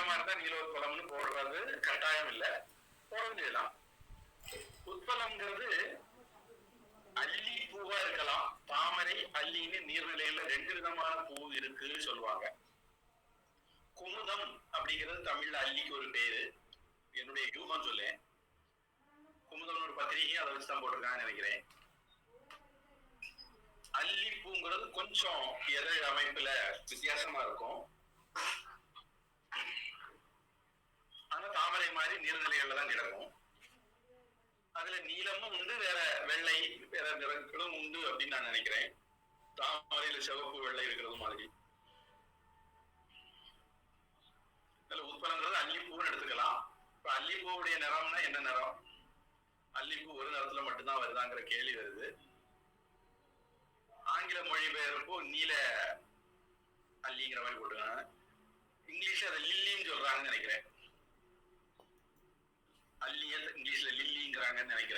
நீளமா இருந்தா நீலோத்பலம்னு போடுறது கட்டாயம் இல்ல, போடவும் செய்யலாம். உட்பலம்ங்கிறது அல்லி பூவா இருக்கலாம். தாமரை அல்லின்னு நீர்நிலையில 2 விதமான பூ இருக்குன்னு சொல்லுவாங்க. குமுதம் அப்படிங்கிறது தமிழ்ல அல்லிக்கு ஒரு பேரு. என்னுடைய யூகம் சொல்லேன். குமுதம் ஒரு பத்திரிகை அதை வச்சுதான் போட்டிருக்காங்கன்னு நினைக்கிறேன். அல்லி பூங்கிறது கொஞ்சம் எதழ் அமைப்புல வித்தியாசமா இருக்கும். ஆனா தாமரை மாதிரி நீர்நிலைகள்ல தான் கிடக்கும். அதுல நீலமும் உண்டு, வேற வெள்ளை வேற நிறங்களும் உண்டு அப்படின்னு நான் நினைக்கிறேன். தாமரையில சிவப்பு வெள்ளை இருக்கிறது மாதிரி. அதுல உட்பலங்கிறது அல்லிப்பூன்னு எடுத்துக்கலாம். இப்ப அல்லிப்பூவுடைய நிறம்னா என்ன நிறம்? அல்லிப்பூ ஒரு நிறத்துல மட்டும்தான் வருதாங்கிற கேள்வி வருது. ஆங்கில மொழிபெயர்ப்போ நீல அல்லிங்கிற மாதிரி போட்டுருக்காங்க. இங்கிலீஷ்ல அதை லில்லின்னு சொல்றாங்கன்னு நினைக்கிறேன். அல்லிய இங்கிலீஷ்ல லில்லிங்கிறாங்கன்னு நினைக்கிறேன்.